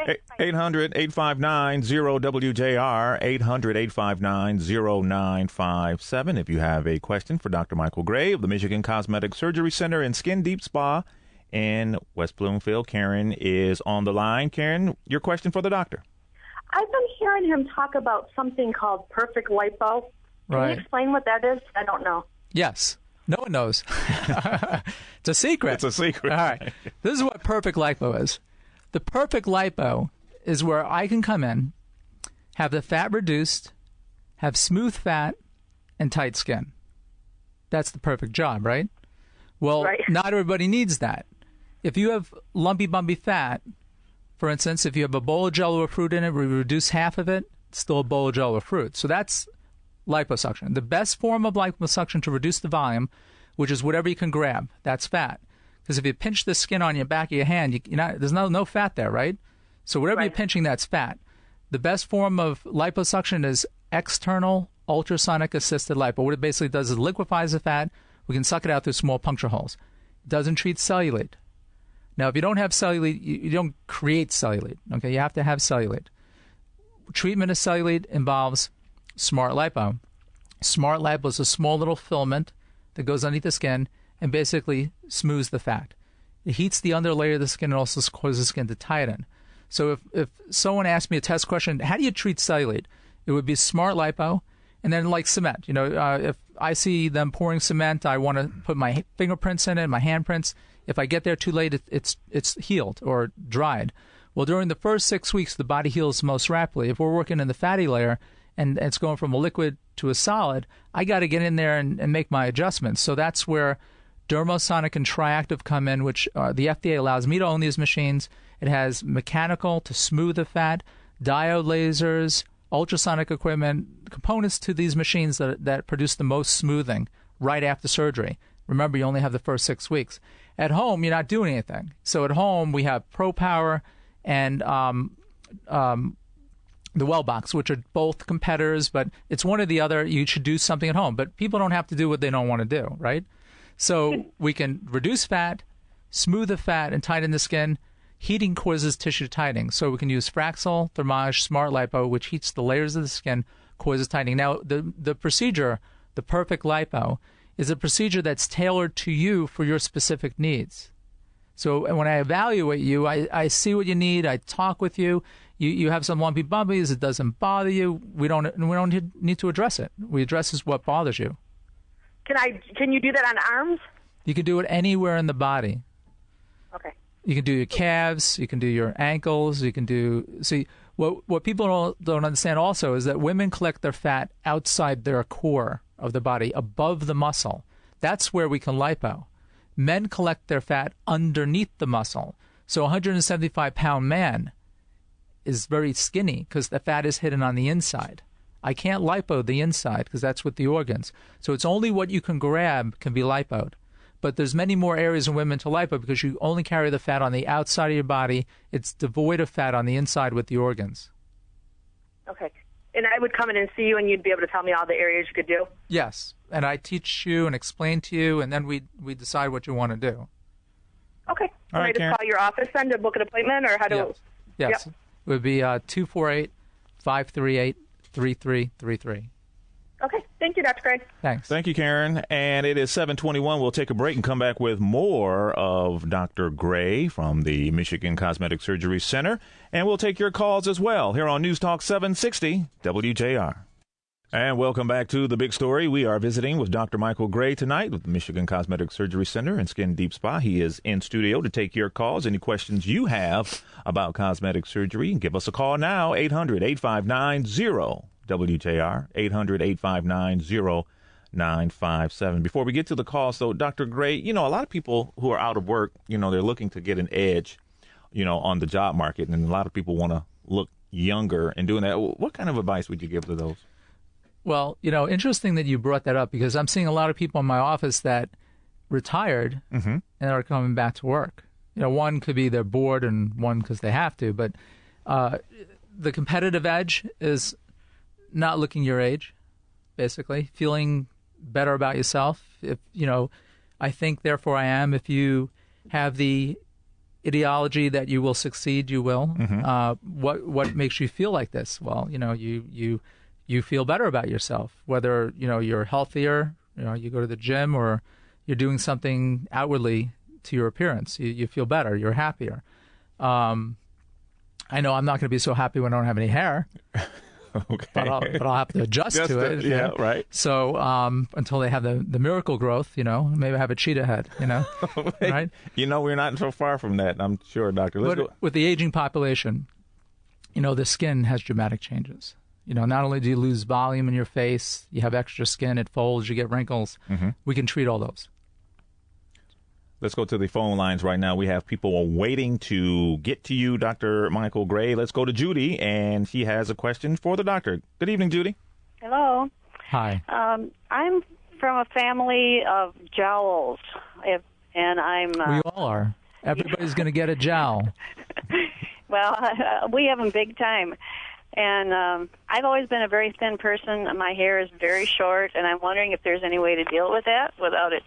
Thanks. 800-859-0WJR, 800-859-0957. If you have a question for Dr. Michael Gray of the Michigan Cosmetic Surgery Center and Skin Deep Spa in West Bloomfield, Karen is on the line. Karen, your question for the doctor. I've been hearing him talk about something called perfect lipo. Can you explain what that is? I don't know. Yes. No one knows. It's a secret. It's a secret. All right. This is what perfect lipo is. The perfect lipo is where I can come in, have the fat reduced, have smooth fat, and tight skin. That's the perfect job, right? Well, not everybody needs that. If you have lumpy, bumpy fat, for instance, if you have a bowl of Jell-O with fruit in it, we reduce half of it, it's still a bowl of Jell-O with fruit. So that's liposuction. The best form of liposuction to reduce the volume, which is whatever you can grab, that's fat. Because if you pinch the skin on your back of your hand, there's no fat there, right? So whatever you're pinching, that's fat. The best form of liposuction is external ultrasonic assisted lipo. What it basically does is liquefies the fat. We can suck it out through small puncture holes. It doesn't treat cellulite. Now, if you don't have cellulite, you don't create cellulite. Okay, you have to have cellulite. Treatment of cellulite involves smart lipo. Smart lipo is a small little filament that goes underneath the skin and basically smooths the fat. It heats the underlayer of the skin and also causes the skin to tighten. So if someone asked me a test question, how do you treat cellulite? It would be smart lipo, and then like cement. If I see them pouring cement, I want to put my fingerprints in it, my handprints. If I get there too late, it's healed or dried. Well, during the first 6 weeks, the body heals most rapidly. If we're working in the fatty layer and it's going from a liquid to a solid, I got to get in there and make my adjustments. So that's where Dermosonic and Triactive come in, which the FDA allows me to own these machines. It has mechanical to smooth the fat, diode lasers, ultrasonic equipment, components to these machines that produce the most smoothing right after surgery. Remember, you only have the first 6 weeks. At home, you're not doing anything. So at home, we have ProPower and the Wellbox, which are both competitors, but it's one or the other. You should do something at home. But people don't have to do what they don't want to do, right? So we can reduce fat, smooth the fat, and tighten the skin. Heating causes tissue tightening. So we can use Fraxel, Thermage, Smart Lipo, which heats the layers of the skin, causes tightening. Now, the procedure, the perfect lipo, is a procedure that's tailored to you for your specific needs. So when I evaluate you, I see what you need. I talk with you. You have some lumpy bumpies. It doesn't bother you. We don't need to address it. We address what bothers you. Can you do that on arms? You can do it anywhere in the body. Okay. You can do your calves. You can do your ankles. You can do. See, what people don't understand also is that women collect their fat outside their core of the body, above the muscle. That's where we can lipo. Men collect their fat underneath the muscle. So a 175-pound man is very skinny because the fat is hidden on the inside. I can't lipo the inside because that's with the organs. So it's only what you can grab can be lipoed. But there's many more areas in women to lipo because you only carry the fat on the outside of your body. It's devoid of fat on the inside with the organs. Okay. And I would come in and see you, and you'd be able to tell me all the areas you could do? Yes. And I teach you and explain to you, and then we decide what you want to do. Okay. Can All right, I just Karen. call your office then to book an appointment, or how do? Yes. Yep. It would be 248-538-3333. Okay. Thank you, Dr. Gray. Thanks. Thank you, Karen. And it is 7:21. We'll take a break and come back with more of Dr. Gray from the Michigan Cosmetic Surgery Center. And we'll take your calls as well here on News Talk 760 WJR. And welcome back to The Big Story. We are visiting with Dr. Michael Gray tonight with the Michigan Cosmetic Surgery Center and Skin Deep Spa. He is in studio to take your calls. Any questions you have about cosmetic surgery, give us a call now, 800-859-0WJR, 800-859-0957. Before we get to the calls, though, Dr. Gray, a lot of people who are out of work, they're looking to get an edge, on the job market, and a lot of people want to look younger and doing that. What kind of advice would you give to those? Well, interesting that you brought that up because I'm seeing a lot of people in my office that retired and are coming back to work. One could be they're bored and one because they have to. But the competitive edge is not looking your age, basically, feeling better about yourself. If I think, therefore I am. If you have the ideology that you will succeed, you will. What makes you feel like this? Well, you feel better about yourself, whether you're healthier, you go to the gym, or you're doing something outwardly to your appearance. You feel better, you're happier. I know I'm not going to be so happy when I don't have any hair. Okay. But I'll have to adjust to it. Yeah, right. So until they have the miracle growth, maybe I have a cheetah head, right? We're not so far from that, I'm sure, Doctor. With the aging population, the skin has dramatic changes. Not only do you lose volume in your face, you have extra skin, it folds, you get wrinkles. We can treat all those. Let's go to the phone lines right now. We have people waiting to get to you, Dr. Michael Gray. Let's go to Judy, and she has a question for the doctor. Good evening, Judy. Hello. Hi. I'm from a family of jowls, and I'm... we all are. Everybody's going to get a jowl. Well, we have them big time. And I've always been a very thin person. My hair is very short, and I'm wondering if there's any way to deal with that without it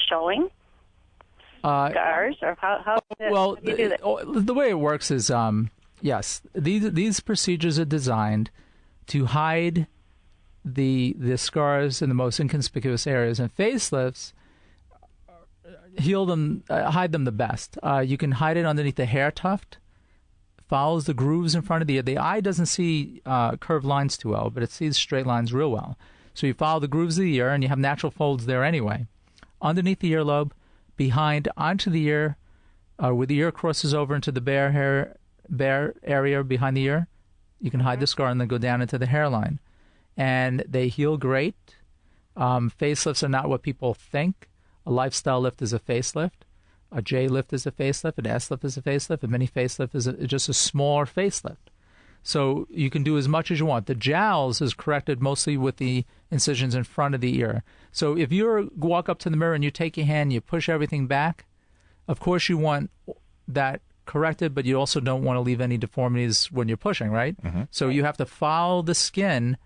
showing. Scars, or how do you do that? The way it works is, yes, these procedures are designed to hide the scars in the most inconspicuous areas, and facelifts hide them the best. You can hide it underneath the hair tuft. Follows the grooves in front of the ear. The eye doesn't see curved lines too well, but it sees straight lines real well. So you follow the grooves of the ear, and you have natural folds there anyway. Underneath the earlobe, behind onto the ear, where the ear crosses over into the bare area behind the ear, you can hide the scar and then go down into the hairline. And they heal great. Facelifts are not what people think. A lifestyle lift is a facelift. A J lift is a facelift. An S lift is a facelift. A mini facelift is just a smaller facelift. So you can do as much as you want. The jowls is corrected mostly with the incisions in front of the ear. So if you walk up to the mirror and you take your hand, you push everything back, of course you want that corrected, but you also don't want to leave any deformities when you're pushing, right? So you have to follow the skin,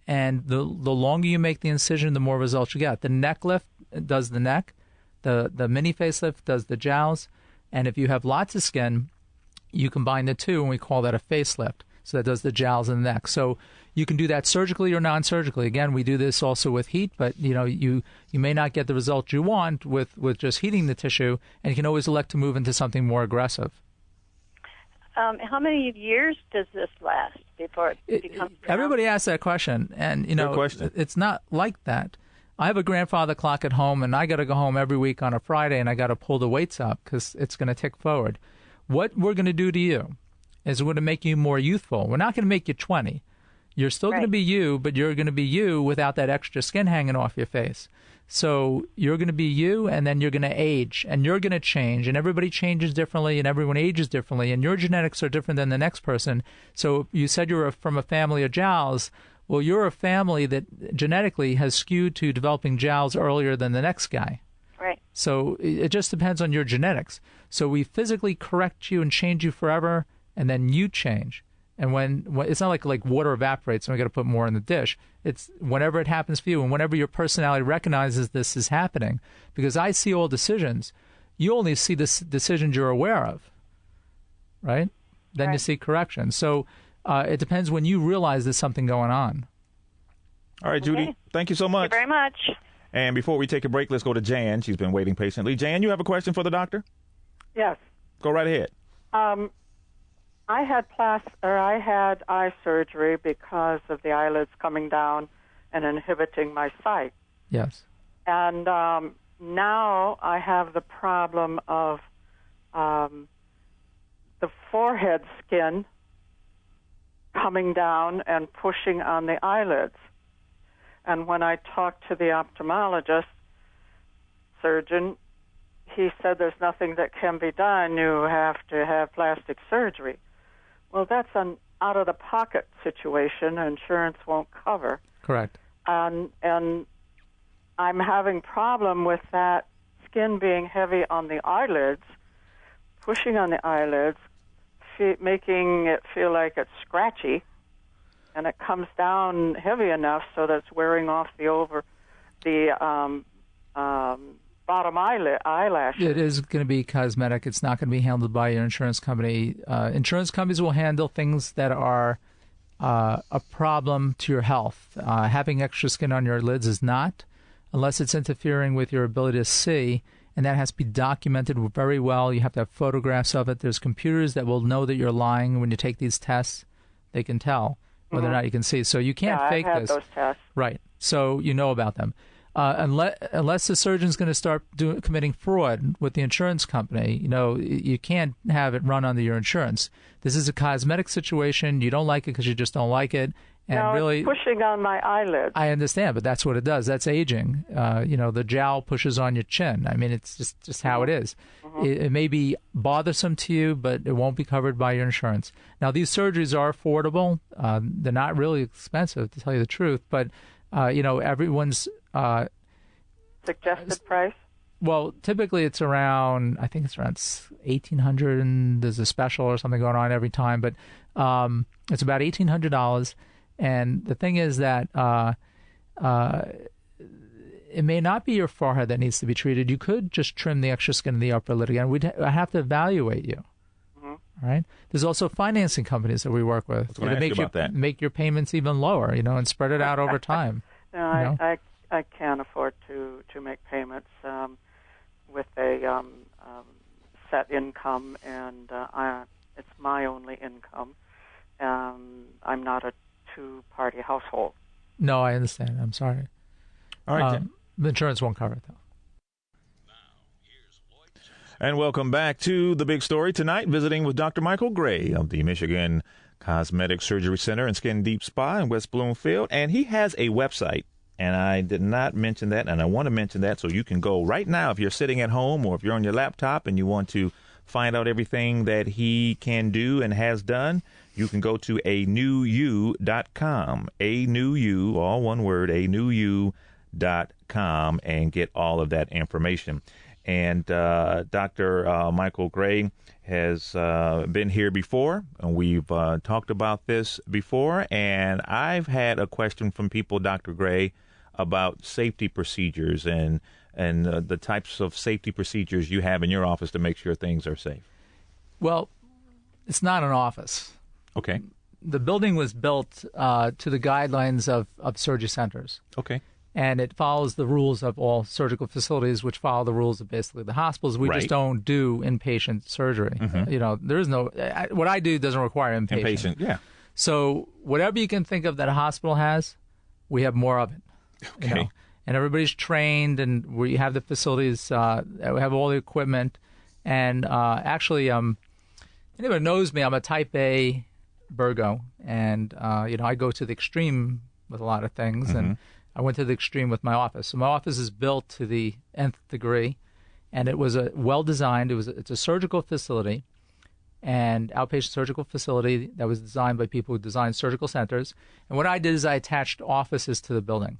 and the longer you make the incision, the more results you get. The neck lift does the neck. The mini facelift does the jowls. And if you have lots of skin, you combine the two, and we call that a facelift. So that does the jowls and the neck. So you can do that surgically or non-surgically. Again, we do this also with heat, but you may not get the result you want with just heating the tissue, and you can always elect to move into something more aggressive. How many years does this last before it becomes brown? Everybody asks that question, and it's not like that. I have a grandfather clock at home, and I got to go home every week on a Friday, and I got to pull the weights up because it's going to tick forward. What we're going to do to you is we're going to make you more youthful. We're not going to make you 20. You're still going to be you, but you're going to be you without that extra skin hanging off your face. So you're going to be you, and then you're going to age, and you're going to change, and everybody changes differently, and everyone ages differently, and your genetics are different than the next person. So you said you were from a family of jowls. Well, you're a family that genetically has skewed to developing jowls earlier than the next guy. Right. So it just depends on your genetics. So we physically correct you and change you forever, and then you change. And when it's not like water evaporates and we got to put more in the dish. It's whenever it happens for you, and whenever your personality recognizes this is happening. Because I see all decisions. You only see the decisions you're aware of, right? Then you see correction. So it depends when you realize there's something going on. All right, Judy. Thank you so much. Thank you very much. And before we take a break, let's go to Jan. She's been waiting patiently. Jan, you have a question for the doctor? Yes. Go right ahead. I had eye surgery because of the eyelids coming down and inhibiting my sight. Yes. And now I have the problem of the forehead skin coming down and pushing on the eyelids. And when I talked to the ophthalmologist, surgeon, he said there's nothing that can be done. You have to have plastic surgery. Well, that's an out-of-the-pocket situation. Insurance won't cover. Correct. And I'm having problem with that skin being heavy on the eyelids, pushing on the eyelids, making it feel like it's scratchy, and it comes down heavy enough so that it's wearing off the bottom eyelashes. It is going to be cosmetic. It's not going to be handled by your insurance company. Insurance companies will handle things that are a problem to your health. Having extra skin on your lids is not, unless it's interfering with your ability to see, and that has to be documented very well. You have to have photographs of it. There's computers that will know that you're lying when you take these tests. They can tell whether or not you can see. So you can't fake I've had this. those tests. Right. So you know about them. Unless the surgeon's going to start committing fraud with the insurance company, you can't have it run under your insurance. This is a cosmetic situation. You don't like it because you just don't like it. And no, really, it's pushing on my eyelids. I understand, but that's what it does. That's aging. The jowl pushes on your chin. I mean, it's just how it is. It may be bothersome to you, but it won't be covered by your insurance. Now, these surgeries are affordable. They're not really expensive, to tell you the truth, but everyone's suggested price. Well, typically it's around, I think it's around $1,800, and there's a special or something going on every time, but it's about $1,800. And the thing is that it may not be your forehead that needs to be treated. You could just trim the extra skin in the upper lid again. I have to evaluate you. All right. There's also financing companies that we work with that make your payments even lower, and spread it out over time. No, I can't afford to make payments with a set income, and it's my only income. I'm not a two-party household. No, I understand. I'm sorry. All right. The insurance won't cover it, though. And welcome back to The Big Story. Tonight, visiting with Dr. Michael Gray of the Michigan Cosmetic Surgery Center and Skin Deep Spa in West Bloomfield. And he has a website, and I did not mention that, and I want to mention that, so you can go right now if you're sitting at home or if you're on your laptop and you want to find out everything that he can do and has done. You can go to anewyou.com, anewyou, all one word, anewyou.com, and get all of that information. And Dr. Michael Gray has been here before, and we've talked about this before, and I've had a question from people, Dr. Gray, about safety procedures and the types of safety procedures you have in your office to make sure things are safe. Well, it's not an office. Okay. The building was built to the guidelines of surgery centers. Okay. And it follows the rules of all surgical facilities, which follow the rules of basically the hospitals. We just don't do inpatient surgery. There is no what I do doesn't require inpatient. Inpatient, yeah. So whatever you can think of that a hospital has, we have more of it. Okay. And everybody's trained, and we have the facilities. We have all the equipment, and actually, anyone knows me, I'm a Type A Virgo, and I go to the extreme with a lot of things, and I went to the extreme with my office. So my office is built to the nth degree, and it was well-designed. It's a surgical facility, and outpatient surgical facility that was designed by people who designed surgical centers. And what I did is I attached offices to the building.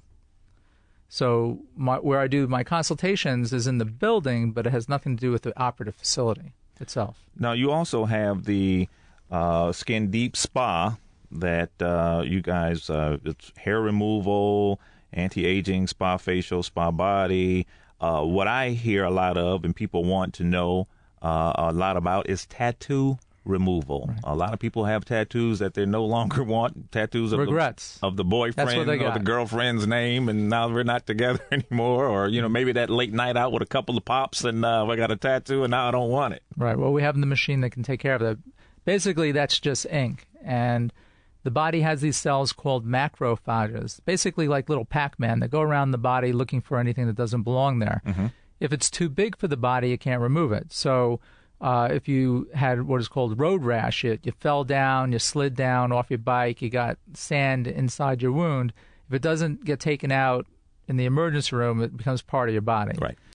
So where I do my consultations is in the building, but it has nothing to do with the operative facility itself. Now, you also have the Skin Deep Spa that you guys, it's hair removal, anti-aging, spa facial, spa body. What I hear a lot of and people want to know a lot about is tattoo removal. Right. A lot of people have tattoos that they no longer want, tattoos of regrets of the boyfriend or the girlfriend's name, and now we're not together anymore. Or maybe that late night out with a couple of pops, and I got a tattoo, and now I don't want it. Right. Well, we have the machine that can take care of that. Basically, that's just ink, and the body has these cells called macrophages, basically like little Pac-Man that go around the body looking for anything that doesn't belong there. If it's too big for the body, you can't remove it. So if you had what is called road rash, you fell down, you slid down off your bike, you got sand inside your wound, if it doesn't get taken out in the emergency room, it becomes part of your body. Right.